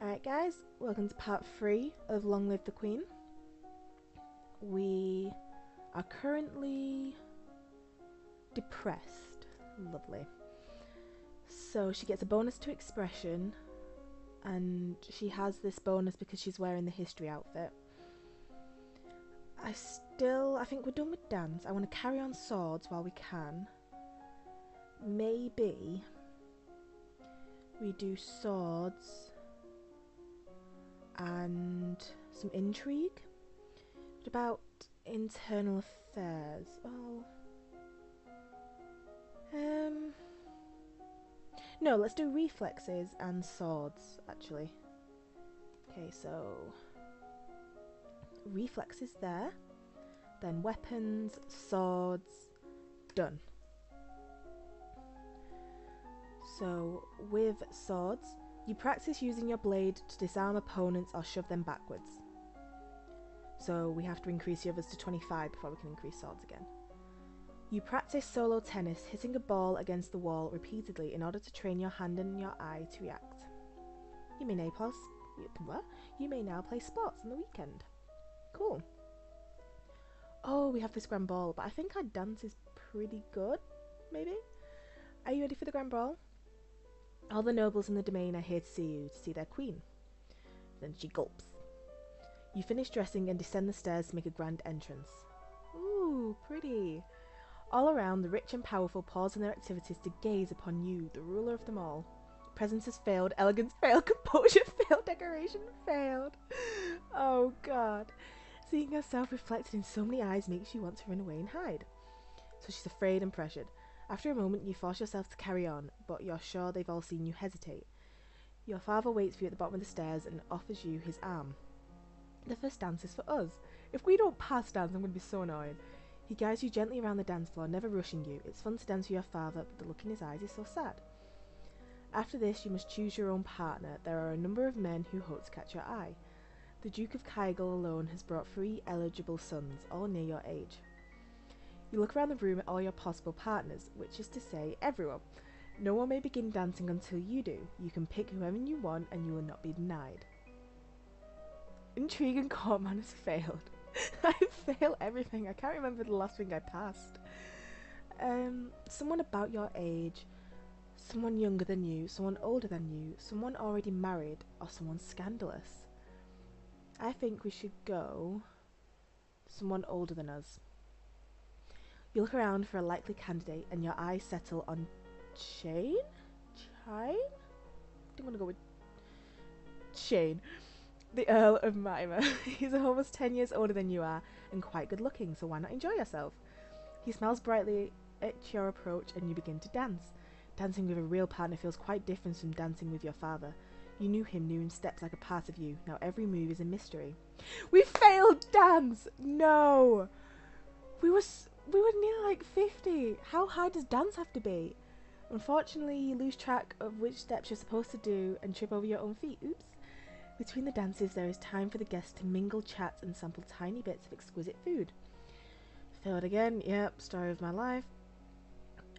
Alright guys, welcome to part 3 of Long Live the Queen. We are currently depressed. Lovely. So she gets a bonus to expression, and she has this bonus because she's wearing the history outfit. I think we're done with dance. I want to carry on swords while we can. Maybe we do swords and some intrigue. What about internal affairs? No, let's do reflexes and swords, actually. Okay, so reflexes there, then weapons, swords, done. So with swords, you practice using your blade to disarm opponents or shove them backwards. So we have to increase the others to 25 before we can increase swords again. You practice solo tennis, hitting a ball against the wall repeatedly in order to train your hand and your eye to react. You may now play sports on the weekend. Cool. Oh, we have this grand ball, but I think our dance is pretty good, maybe? Are you ready for the grand ball? All the nobles in the domain are here to see their queen. Then she gulps. You finish dressing and descend the stairs to make a grand entrance. Ooh, pretty. All around, the rich and powerful pause in their activities to gaze upon you, the ruler of them all. Presence has failed, elegance failed, composure failed, decoration failed. Oh god. Seeing herself reflected in so many eyes makes you want to run away and hide. So she's afraid and pressured. After a moment, you force yourself to carry on, but you're sure they've all seen you hesitate. Your father waits for you at the bottom of the stairs and offers you his arm. The first dance is for us. If we don't pass dance, I'm going to be so annoyed. He guides you gently around the dance floor, never rushing you. It's fun to dance with your father, but the look in his eyes is so sad. After this, you must choose your own partner. There are a number of men who hope to catch your eye. The Duke of Kygel alone has brought 3 eligible sons, all near your age. You look around the room at all your possible partners, which is to say, everyone. No one may begin dancing until you do. You can pick whoever you want, and you will not be denied. Intrigue and court manners failed. I fail everything. I can't remember the last thing I passed. Someone about your age, someone younger than you, someone older than you, someone already married, or someone scandalous. I think we should go someone older than us. You look around for a likely candidate and your eyes settle on Shane? I think I'm gonna go with Shane, the Earl of Mima. He's almost 10 years older than you are and quite good looking, so why not enjoy yourself? He smiles brightly at your approach and you begin to dance. Dancing with a real partner feels quite different from dancing with your father. You knew him steps like a part of you. Now every move is a mystery. We failed dance! No! We were near like 50. How high does dance have to be? Unfortunately, you lose track of which steps you're supposed to do and trip over your own feet. Oops. Between the dances, there is time for the guests to mingle, chat, and sample tiny bits of exquisite food. Failed again. Yep, story of my life.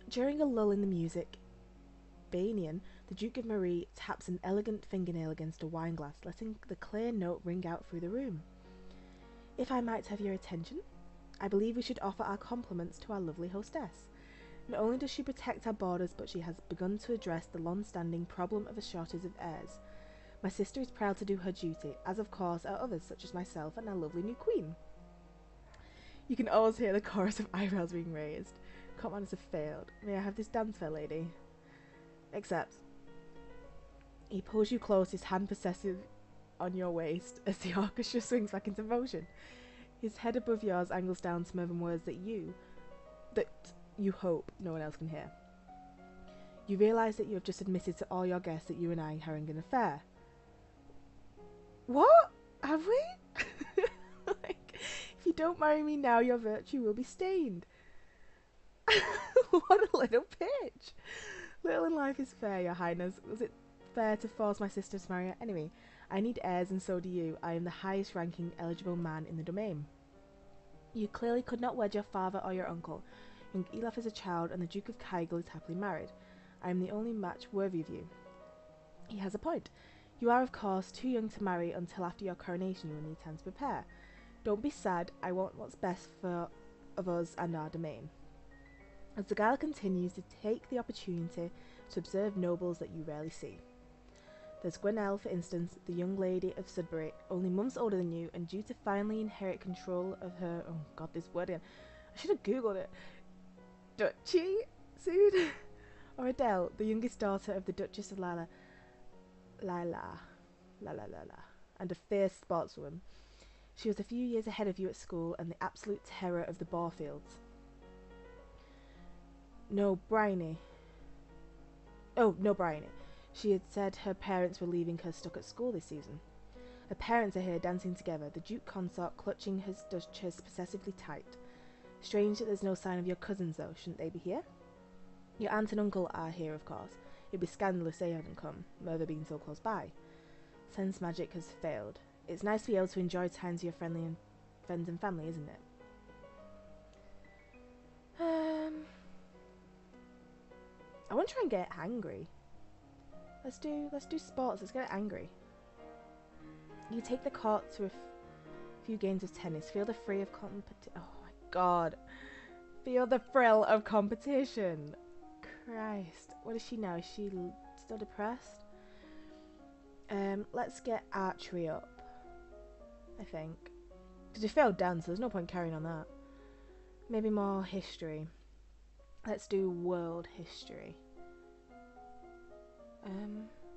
During a lull in the music, Banian, the Duke of Marie, taps an elegant fingernail against a wine glass, letting the clear note ring out through the room. If I might have your attention, I believe we should offer our compliments to our lovely hostess. Not only does she protect our borders, but she has begun to address the long-standing problem of a shortage of heirs. My sister is proud to do her duty, as of course are others such as myself and our lovely new queen. You can always hear the chorus of eyebrows being raised. Court manners have failed. May I have this dance, fair lady? Accept. He pulls you close, his hand possessive on your waist as the orchestra swings back into motion. His head above yours angles down to murmur words that you hope no one else can hear. You realise that you have just admitted to all your guests that you and I are having an affair. What? Have we? If you don't marry me now, your virtue will be stained. What a little pitch. Little in life is fair, your highness. Was it fair to force my sister to marry her? Anyway, I need heirs and so do you. I am the highest ranking eligible man in the domain. You clearly could not wed your father or your uncle. Young Elaf is a child and the Duke of Kygel is happily married. I am the only match worthy of you. He has a point. You are, of course, too young to marry until after your coronation. You will need time to prepare. Don't be sad. I want what's best for of us and our domain. As the gala continues, to take the opportunity to observe nobles that you rarely see. There's Gwenelle, for instance, the young lady of Sudbury, only months older than you, and due to finally inherit control of her... Oh god, this word again. I should have googled it. Duchy? Soon? Or Adele, the youngest daughter of the Duchess of Lala, and a fierce sportswoman. She was a few years ahead of you at school and the absolute terror of the Borefields. No, Bryony. Oh, no, Bryony. She had said her parents were leaving her stuck at school this season. Her parents are here dancing together, the Duke consort clutching his Duchess possessively tight. Strange that there's no sign of your cousins, though. Shouldn't they be here? Your aunt and uncle are here, of course. It'd be scandalous they haven't come, Merthyr being so close by. Sense magic has failed. It's nice to be able to enjoy times with your friends and family, isn't it? I want to try and get angry. Let's do sports. Let's get angry. You take the court to a few games of tennis. Feel the thrill of competition. Oh my god. Feel the thrill of competition. Christ. What is she now? Is she still depressed? Let's get archery up. I think. Because you failed dance, so there's no point carrying on that. Maybe more history. Let's do world history.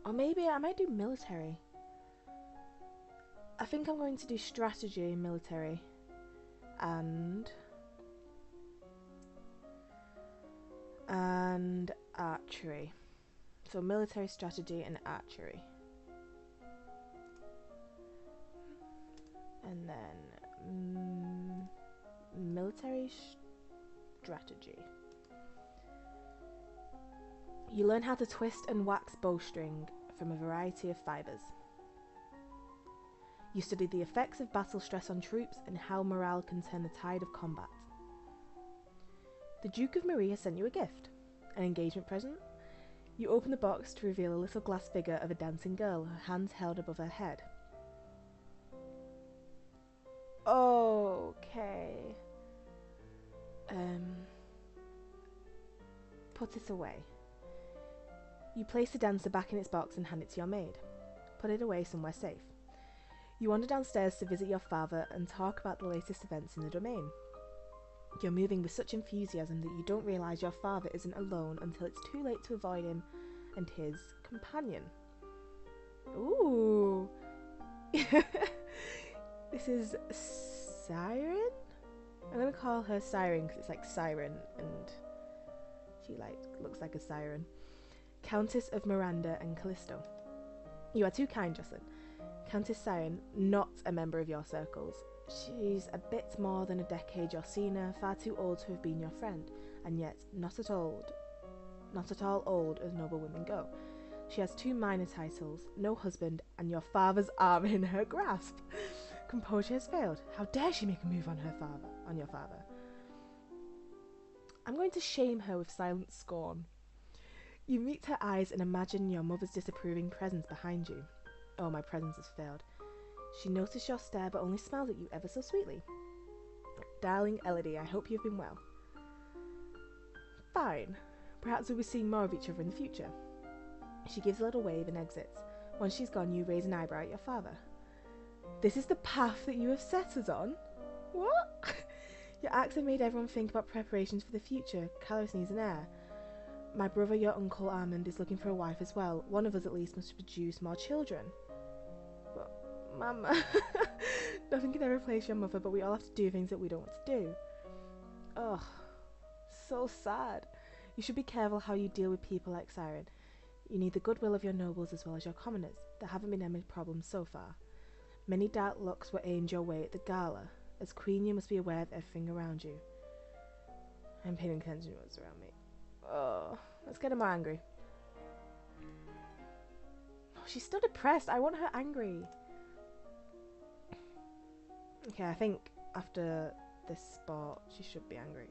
Or maybe I might do military. I think I'm going to do strategy, military, and archery. So military, strategy, and archery. And then military strategy. You learn how to twist and wax bowstring from a variety of fibres. You study the effects of battle stress on troops and how morale can turn the tide of combat. The Duke of Marie has sent you a gift, an engagement present. You open the box to reveal a little glass figure of a dancing girl, her hands held above her head. Okay. Put it away. You place the dancer back in its box and hand it to your maid. Put it away somewhere safe. You wander downstairs to visit your father and talk about the latest events in the domain. You're moving with such enthusiasm that you don't realise your father isn't alone until it's too late to avoid him and his companion. Ooh! This is Siren? I'm gonna call her Siren because it's like Siren and she looks like a siren. Countess of Miranda and Callisto. You are too kind, Jocelyn. Countess Siren, not a member of your circles. She's a bit more than a decade your senior, far too old to have been your friend, and yet not at all old as noble women go. She has 2 minor titles, no husband, and your father's arm in her grasp. Composure has failed. How dare she make a move on your father? I'm going to shame her with silent scorn. You meet her eyes and imagine your mother's disapproving presence behind you. Oh, my presence has failed. She noticed your stare but only smiled at you ever so sweetly. Darling Elodie, I hope you've been well. Fine. Perhaps we'll be seeing more of each other in the future. She gives a little wave and exits. Once she's gone, you raise an eyebrow at your father. This is the path that you have set us on? What? Your acts have made everyone think about preparations for the future. Kalos needs an heir. My brother, your uncle Armand, is looking for a wife as well. One of us at least must produce more children. But, Mama, nothing can ever replace your mother, but we all have to do things that we don't want to do. Ugh, so sad. You should be careful how you deal with people like Siren. You need the goodwill of your nobles as well as your commoners. There haven't been any problems so far. Many dark looks were aimed your way at the gala. As queen, you must be aware of everything around you. I'm paying attention to what's around me. Oh, let's get her more angry. Oh, she's still depressed. I want her angry. Okay, I think after this spot, she should be angry.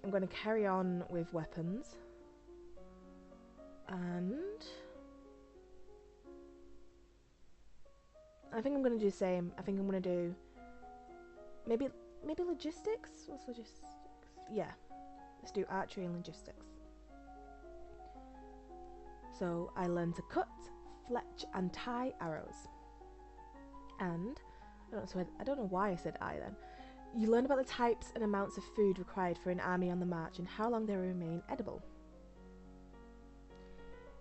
I'm going to carry on with weapons. And I think I'm going to do the same. I think I'm going to do maybe logistics? What's logistics? Yeah, let's do archery and logistics. So I learn to cut, fletch and tie arrows. And I don't know why I said I then. You learn about the types and amounts of food required for an army on the march and how long they will remain edible.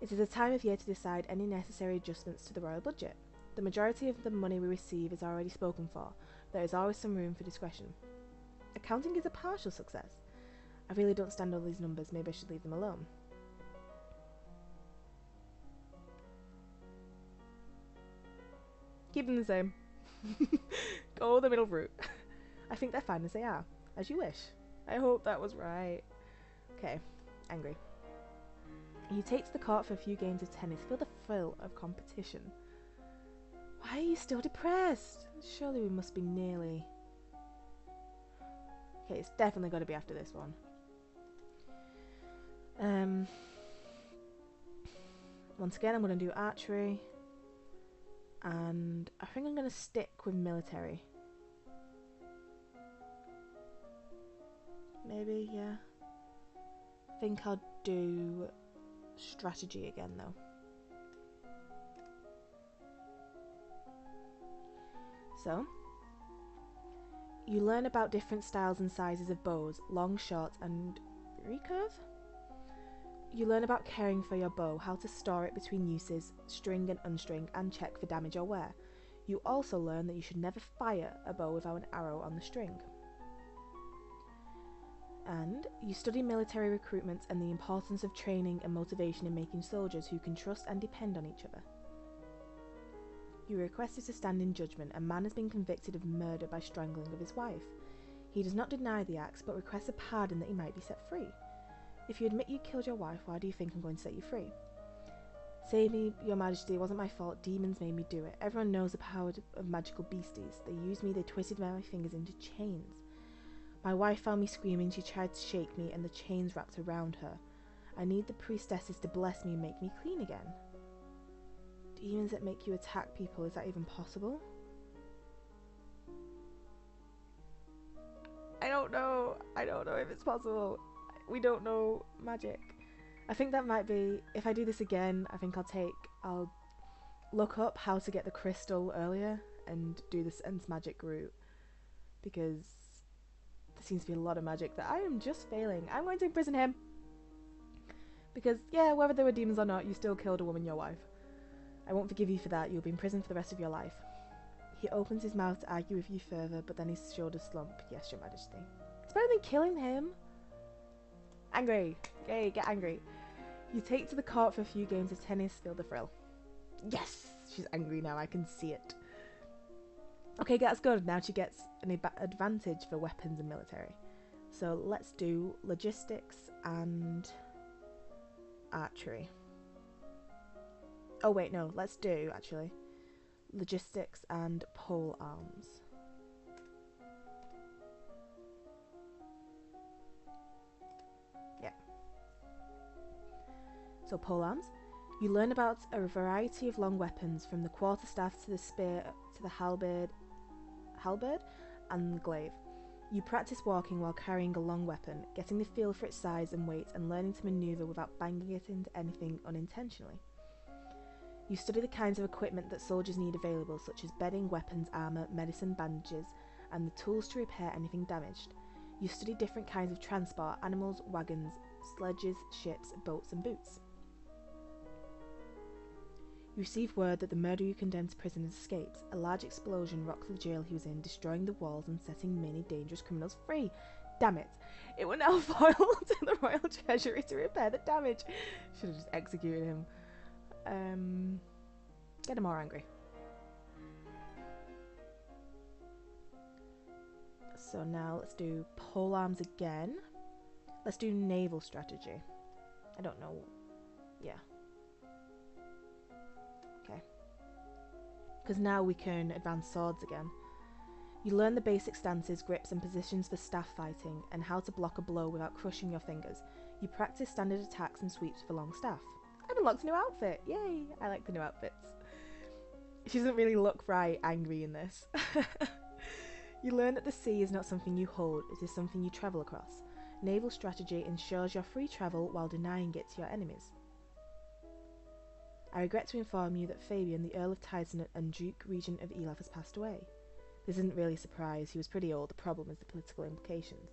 It is a time of year to decide any necessary adjustments to the royal budget. The majority of the money we receive is already spoken for. There is always some room for discretion. Accounting is a partial success. I really don't stand all these numbers. Maybe I should leave them alone. Keep them the same. Go the middle route. I think they're fine as they are. As you wish. I hope that was right. Okay, angry. You take to the court for a few games of tennis. Feel the thrill of competition. Why are you still depressed? Surely we must be nearly... Okay, it's definitely got to be after this one. Once again, I'm going to do archery. And I think I'm going to stick with military. Maybe, yeah. I think I'll do strategy again, though. So, you learn about different styles and sizes of bows, long, short, and recurve. You learn about caring for your bow, how to store it between uses, string and unstring, and check for damage or wear. You also learn that you should never fire a bow without an arrow on the string. And you study military recruitment and the importance of training and motivation in making soldiers who can trust and depend on each other. You are requested to stand in judgment. A man has been convicted of murder by strangling of his wife. He does not deny the acts, but requests a pardon that he might be set free. If you admit you killed your wife, why do you think I'm going to set you free? Save me, your majesty, it wasn't my fault. Demons made me do it. Everyone knows the power of magical beasties. They used me, they twisted my fingers into chains. My wife found me screaming, she tried to shake me, and the chains wrapped around her. I need the priestesses to bless me and make me clean again. Demons that make you attack people, is that even possible? I don't know if it's possible. We don't know magic. I think that might be, if I do this again, I think I'll look up how to get the crystal earlier and do the sense magic route, because there seems to be a lot of magic that I am just failing. I'm going to imprison him. Because, yeah, whether there were demons or not, you still killed a woman, your wife. I won't forgive you for that. You'll be in prison for the rest of your life. He opens his mouth to argue with you further, but then his shoulders slump. Yes, your majesty. It's better than killing him. Angry. Yay, get angry. You take to the court for a few games of tennis, feel the thrill. Yes! She's angry now, I can see it. Okay, that's good. Now she gets an advantage for weapons and military. So let's do logistics and archery. Oh wait, no, let's do, actually, logistics and pole arms. So pole arms. You learn about a variety of long weapons, from the quarterstaff to the spear to the halberd and the glaive. You practice walking while carrying a long weapon, getting the feel for its size and weight and learning to maneuver without banging it into anything unintentionally. You study the kinds of equipment that soldiers need available, such as bedding, weapons, armour, medicine, bandages, and the tools to repair anything damaged. You study different kinds of transport, animals, wagons, sledges, ships, boats and boots. You receive word that the murderer you condemned to prison has escaped. A large explosion rocked the jail he was in, destroying the walls and setting many dangerous criminals free. Damn it. It will now fall to the royal treasury to repair the damage. Should have just executed him. Get him more angry. So now let's do pole arms again. Let's do naval strategy. I don't know. Yeah. Okay. Because now we can advance swords again. You learn the basic stances, grips and positions for staff fighting, and how to block a blow without crushing your fingers. You practice standard attacks and sweeps for long staff. I've unlocked a new outfit! Yay! I like the new outfits. She doesn't really look right angry in this. You learn that the sea is not something you hold, it is something you travel across. Naval strategy ensures your free travel while denying it to your enemies. I regret to inform you that Fabian, the Earl of Tyson and Duke Regent of Elaf, has passed away. This isn't really a surprise, he was pretty old, the problem is the political implications.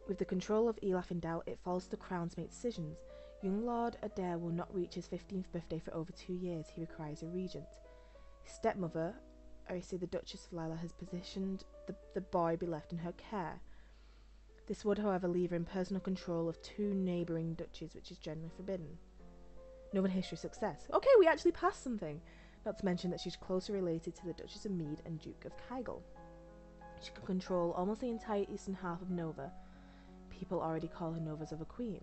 With the control of Elaf in doubt, it falls to the Crown to make decisions. Young Lord Adair will not reach his 15th birthday for over 2 years, he requires a regent. His stepmother, the Duchess of Lila, has positioned the boy be left in her care. This would, however, leave her in personal control of 2 neighbouring duchies, which is generally forbidden. Known history success. Okay, we actually passed something. Not to mention that she's closely related to the Duchess of Mead and Duke of Kygel. She can control almost the entire eastern half of Nova. People already call her Nova's other queen.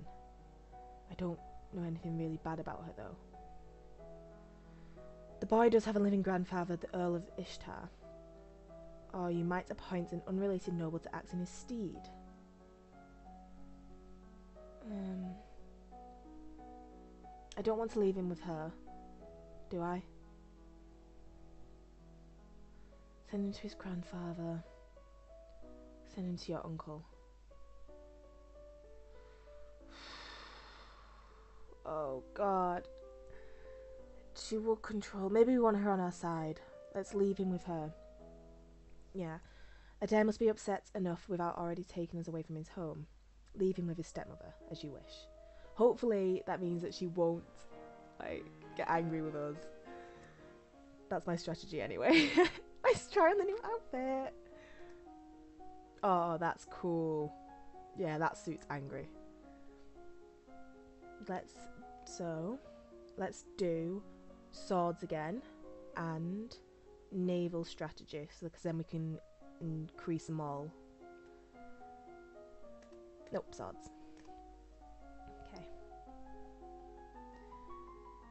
I don't know anything really bad about her, though. The boy does have a living grandfather, the Earl of Ishtar. Or you might appoint an unrelated noble to act in his steed. I don't want to leave him with her, do I? Send him to his grandfather. Send him to your uncle. Oh god. She will control. Maybe we want her on our side. Let's leave him with her. Yeah. Adair must be upset enough without already taking us away from his home. Leave him with his stepmother, as you wish. Hopefully that means that she won't, get angry with us. That's my strategy anyway. Let's try on the new outfit. Oh, that's cool. Yeah, that suits angry. Let's do swords again and naval strategy, so because then we can increase them all. Nope, swords. Okay.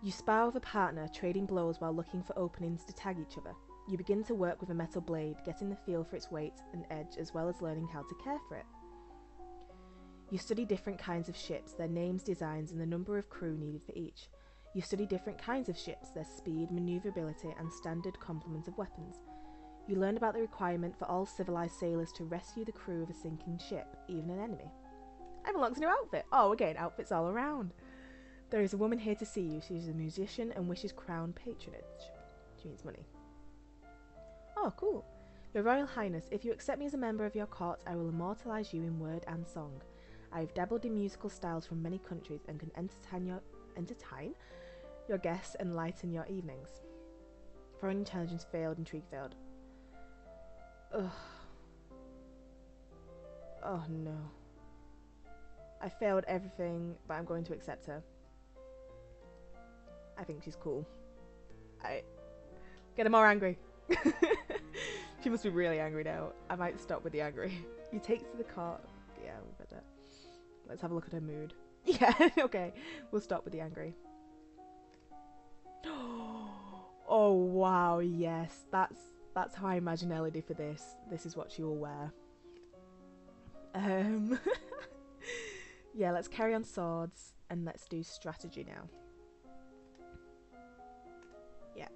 You spar with a partner, trading blows while looking for openings to tag each other. You begin to work with a metal blade, getting the feel for its weight and edge, as well as learning how to care for it. You study different kinds of ships, their names, designs, and the number of crew needed for each. You study different kinds of ships, their speed, maneuverability, and standard complement of weapons. You learn about the requirement for all civilized sailors to rescue the crew of a sinking ship, even an enemy. I've unlocked a new outfit! Oh, again, outfits all around. There is a woman here to see you. She is a musician and wishes crown patronage. She means money. Oh, cool. Your Royal Highness, if you accept me as a member of your court, I will immortalise you in word and song. I have dabbled in musical styles from many countries and can entertain your guests and lighten your evenings. Foreign intelligence failed, intrigue failed. Ugh. Oh no. I failed everything, but I'm going to accept her. I think she's cool. Get her more angry. She must be really angry now. I might stop with the angry. You take to the cart. Yeah, we better. Let's have a look at her mood. Yeah, okay. We'll stop with the angry. Oh wow, yes. That's how I imagine Elodie for this. This is what she will wear. Yeah, let's carry on swords and let's do strategy now. Yeah.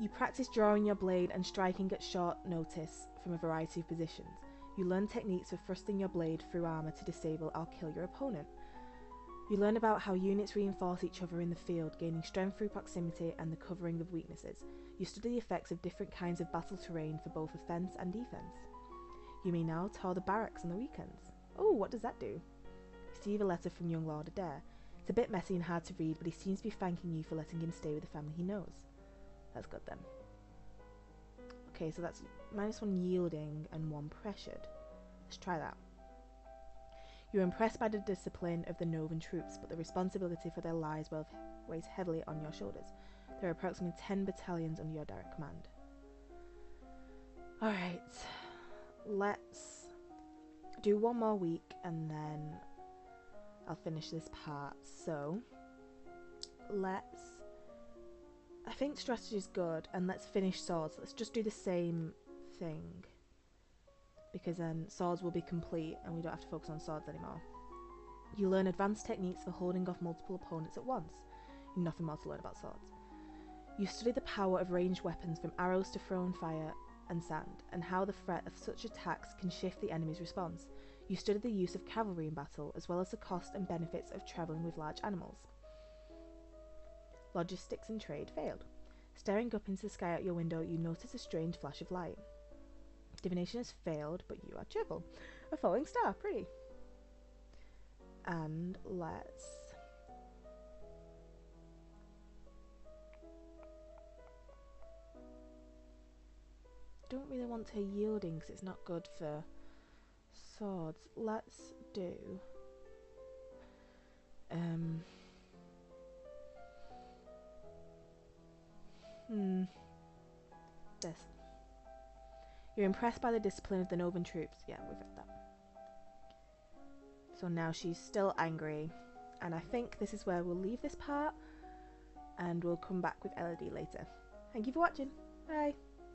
You practice drawing your blade and striking at short notice from a variety of positions. You learn techniques for thrusting your blade through armour to disable or kill your opponent. You learn about how units reinforce each other in the field, gaining strength through proximity and the covering of weaknesses. You study the effects of different kinds of battle terrain for both offence and defence. You may now tour the barracks on the weekends. Oh, what does that do? Receive a letter from young Lord Adair. It's a bit messy and hard to read, but he seems to be thanking you for letting him stay with the family he knows. That's good then. Okay, so that's -1 yielding and 1 pressured. Let's try that. You're impressed by the discipline of the Novan troops, but the responsibility for their lives weighs heavily on your shoulders. There are approximately 10 battalions under your direct command. Alright, let's do 1 more week and then I'll finish this part. So, I think strategy is good, and let's finish swords. Let's just do the same thing, because then swords will be complete and we don't have to focus on swords anymore. You learn advanced techniques for holding off multiple opponents at once. Nothing more to learn about swords. You study the power of ranged weapons, from arrows to thrown fire and sand, and how the threat of such attacks can shift the enemy's response. You study the use of cavalry in battle, as well as the cost and benefits of travelling with large animals. Logistics and trade failed. Staring up into the sky out your window, you notice a strange flash of light. Divination has failed, but you are cheerful. A falling star, pretty. And let's... don't really want her yielding because it's not good for swords. Let's do... this. You're impressed by the discipline of the Novan troops. Yeah, we've read that. So now she's still angry. And I think this is where we'll leave this part. And we'll come back with Elodie later. Thank you for watching. Bye.